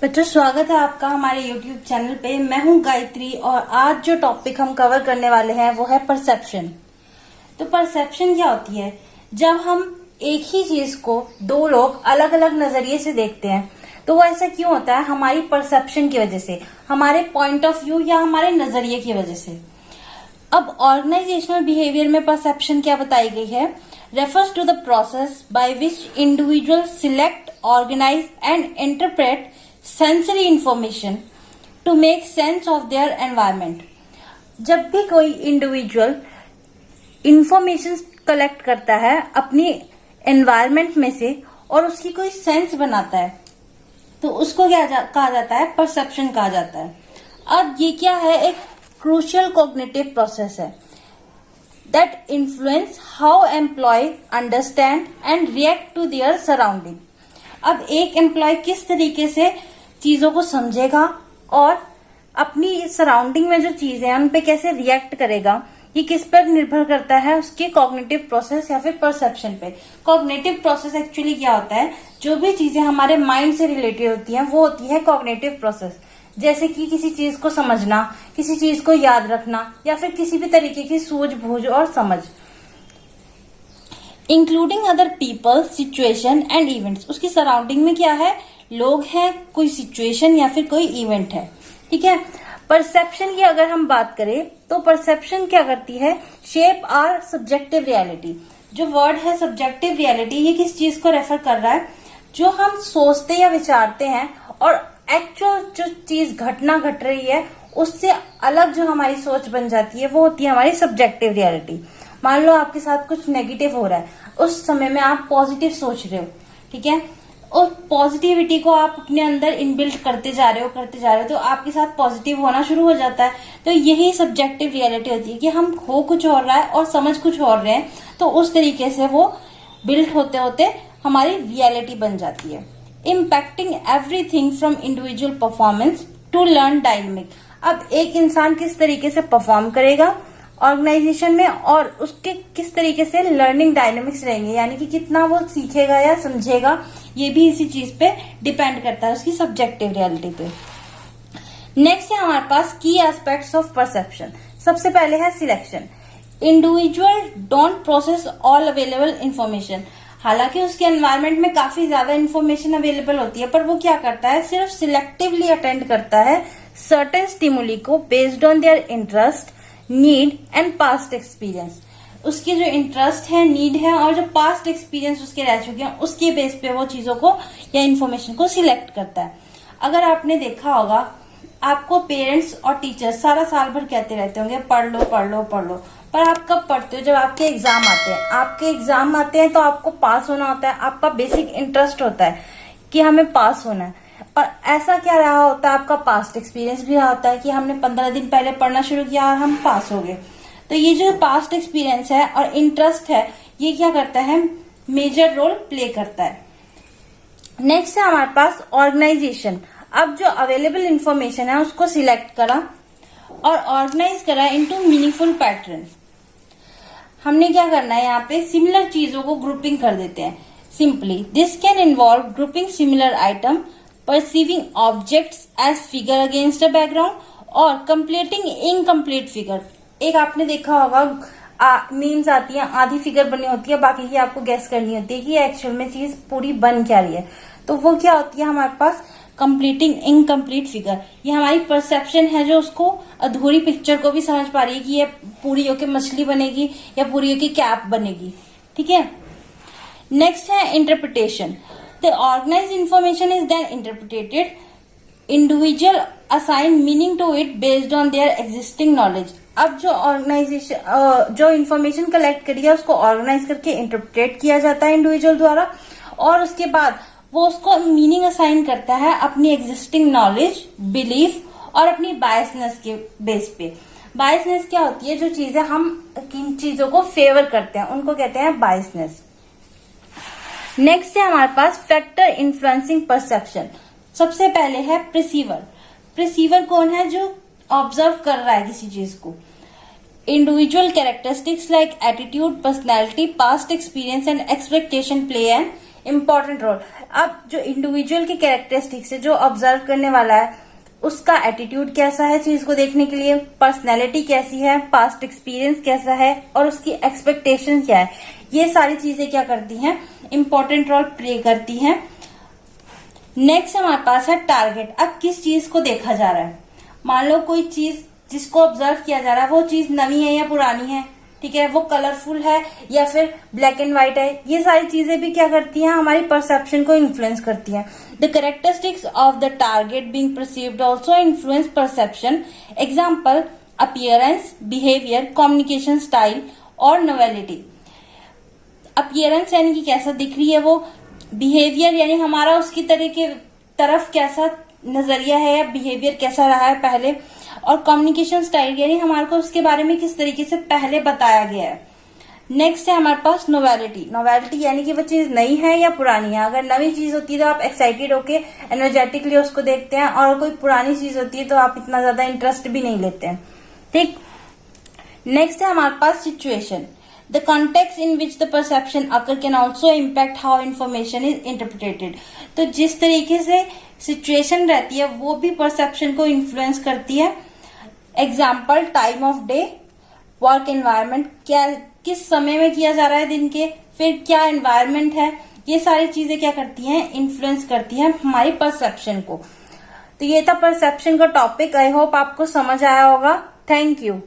बच्चों, स्वागत है आपका हमारे YouTube चैनल पे। मैं हूं गायत्री और आज जो टॉपिक हम कवर करने वाले हैं वो है परसेप्शन। तो परसेप्शन क्या होती है? जब हम एक ही चीज को दो लोग अलग अलग नजरिए से देखते हैं तो वो ऐसा क्यों होता है? हमारी परसेप्शन की वजह से, हमारे पॉइंट ऑफ व्यू या हमारे नजरिए की वजह से। अब ऑर्गेनाइजेशनल बिहेवियर में परसेप्शन क्या बताई गई है? Refers to the process by which individual select, organise and interpret sensory information to make sense of their environment. जब भी कोई इंडिविजुअल इंफॉर्मेशन कलेक्ट करता है अपनी एनवायरमेंट में से और उसकी कोई सेंस बनाता है तो उसको क्या कहा जाता है? परसेप्शन कहा जाता है। अब ये क्या है? एक क्रूशियल कॉग्निटिव प्रोसेस है that influence how employ understand and react to their surrounding. अब एक एम्प्लॉय किस तरीके से चीजों को समझेगा और अपनी सराउंडिंग में जो चीजें हैं उन पे कैसे रिएक्ट करेगा, ये किस पर निर्भर करता है? उसके कॉग्निटिव प्रोसेस या फिर परसेप्शन पे। कॉग्निटिव प्रोसेस एक्चुअली क्या होता है? जो भी चीजें हमारे माइंड से रिलेटेड होती हैं वो होती है कॉग्निटिव प्रोसेस। जैसे कि किसी चीज को समझना, किसी चीज को याद रखना या फिर किसी भी तरीके की सूझबूझ और समझ, including other people, situation and events. उसकी सराउंडिंग में क्या है? लोग हैं, कोई सिचुएशन या फिर कोई इवेंट है। ठीक है। परसेप्शन की अगर हम बात करें तो परसेप्शन क्या करती है? Shape are subjective reality. जो वर्ड है सब्जेक्टिव रियलिटी, ये किस चीज को रेफर कर रहा है? जो हम सोचते या विचारते हैं और एक्चुअल जो चीज घटना घट रही है उससे अलग जो हमारी सोच बन जाती है वो होती है हमारी सब्जेक्टिव रियलिटी। मान लो आपके साथ कुछ नेगेटिव हो रहा है, उस समय में आप पॉजिटिव सोच रहे हो, ठीक है, और पॉजिटिविटी को आप अपने अंदर इनबिल्ट करते जा रहे हो तो आपके साथ पॉजिटिव होना शुरू हो जाता है। तो यही सब्जेक्टिव रियलिटी होती है कि हम हो कुछ और रहा है और समझ कुछ और रहे हैं, तो उस तरीके से वो बिल्ट होते होते हमारी रियलिटी बन जाती है। Impacting everything from individual performance to learn dynamic. अब एक इंसान किस तरीके से परफॉर्म करेगा ऑर्गेनाइजेशन में और उसके किस तरीके से लर्निंग डायनेमिक्स रहेंगे, यानी कि कितना वो सीखेगा या समझेगा, ये भी इसी चीज पे डिपेंड करता है, उसकी सब्जेक्टिव रियलिटी पे। नेक्स्ट है हमारे पास की एस्पेक्ट्स ऑफ परसेप्शन। सबसे पहले है selection. Individual don't process all available information. हालांकि उसके एनवायरमेंट में काफी ज्यादा इंफॉर्मेशन अवेलेबल होती है, पर वो क्या करता है? सिर्फ सिलेक्टिवली अटेंड करता है सर्टेन स्टिमुली को based on their interest, need and past experience. उसके जो इंटरेस्ट है, नीड है और जो पास्ट एक्सपीरियंस उसके रह चुके हैं उसके बेस पे वो चीजों को या इन्फॉर्मेशन को सिलेक्ट करता है। अगर आपने देखा होगा, आपको पेरेंट्स और टीचर्स सारा साल भर कहते रहते होंगे पढ़ लो पढ़ लो पढ़ लो, पर आप कब पढ़ते हो? जब आपके एग्जाम आते हैं। आपके एग्जाम आते हैं तो आपको पास होना होता है, आपका बेसिक इंटरेस्ट होता है कि हमें पास होना है। और ऐसा क्या रहा होता है? आपका पास्ट एक्सपीरियंस भी रहा होता है कि हमने 15 दिन पहले पढ़ना शुरू किया और हम पास हो गए। तो ये जो पास्ट एक्सपीरियंस है और इंटरेस्ट है, ये क्या करता है? मेजर रोल प्ले करता है। नेक्स्ट है हमारे पास ऑर्गेनाइजेशन। अब जो अवेलेबल इंफॉर्मेशन है उसको सिलेक्ट करा और ऑर्गेनाइज करा इनटू मीनिंगफुल पैटर्न। हमने क्या करना है? यहाँ पे सिमिलर चीजों को ग्रुपिंग कर देते हैं। Simply this can involve grouping similar item, perceiving objects as figure against a background और कंप्लीटिंग इनकम्प्लीट फिगर। एक आपने देखा होगा मीम्स आती है, आधी फिगर बनी होती है, बाकी की आपको गेस करनी होती है कि एक्चुअल में चीज पूरी बन क्या रही है। तो वो क्या होती है हमारे पास? Completing incomplete figure. ये हमारी परसेप्शन है जो उसको अधूरी पिक्चर को भी समझ पा रही है कि ये पूरी होके मछली बनेगी या पूरी होके कैप बनेगी। ठीक है। नेक्स्ट है interpretation. The organised information is then interpreted. Individual assign meaning to it based on their existing knowledge. अब जो ऑर्गेनाइजेशन जो इन्फॉर्मेशन कलेक्ट करी है उसको ऑर्गेनाइज करके इंटरप्रेट किया जाता है इंडिविजुअल द्वारा, और उसके बाद वो उसको मीनिंग असाइन करता है अपनी एग्जिस्टिंग नॉलेज, बिलीफ और अपनी बायसनेस के बेस पे। बायसनेस क्या होती है? जो चीजें हम किन चीजों को फेवर करते हैं उनको कहते हैं बायसनेस। नेक्स्ट है हमारे पास फैक्टर इन्फ्लुएंसिंग परसेप्शन। सबसे पहले है प्रिसीवर। प्रिसीवर कौन है? जो ऑब्जर्व कर रहा है किसी चीज को। Individual characteristics like attitude, personality, past experience and expectation play an important role. अब जो इंडिविजुअल की कैरेक्टरिस्टिक्स है, जो ऑब्जर्व करने वाला है, उसका एटीट्यूड कैसा है चीज को देखने के लिए, पर्सनैलिटी कैसी है, पास्ट एक्सपीरियंस कैसा है, और उसकी एक्सपेक्टेशन क्या है, ये सारी चीजें क्या करती हैं, इंपॉर्टेंट रोल प्ले करती हैं। नेक्स्ट हमारे पास है टारगेट। अब किस चीज को देखा जा रहा है, मान लो कोई चीज जिसको ऑब्जर्व किया जा रहा है वो चीज नवी है या पुरानी है, ठीक है, वो कलरफुल है या फिर ब्लैक एंड व्हाइट है, ये सारी चीजें भी क्या करती हैं, हमारी परसेप्शन को इन्फ्लुएंस करती हैं। The characteristics of the target being perceived also influence perception. Example, appearance, behaviour, communication style और नोवेलिटी। अपीयरेंस यानी कि कैसा दिख रही है वो, बिहेवियर यानी हमारा उसकी तरफ कैसा नजरिया है या बिहेवियर कैसा रहा है पहले, और कम्युनिकेशन स्टाइल यानी हमारे को उसके बारे में किस तरीके से पहले बताया गया है। नेक्स्ट है हमारे पास नोवेलिटी। नोवेलिटी यानी कि वो चीज नई है या पुरानी है। अगर नई चीज होती है तो आप एक्साइटेड होके एनर्जेटिकली उसको देखते हैं, और कोई पुरानी चीज होती है तो आप इतना ज्यादा इंटरेस्ट भी नहीं लेते हैं, ठीक। नेक्स्ट है हमारे पास situation. The context in which the perception occur can also impact how information is interpreted. तो जिस तरीके से सिचुएशन रहती है वो भी परसेप्शन को इन्फ्लुएंस करती है। Example, time of day, work environment, क्या किस समय में किया जा रहा है दिन के, फिर क्या एनवायरनमेंट है, ये सारी चीजें क्या करती हैं, इन्फ्लुएंस करती हैं हमारी परसेप्शन को। तो ये था परसेप्शन का टॉपिक। आई होप आपको समझ आया होगा। Thank you.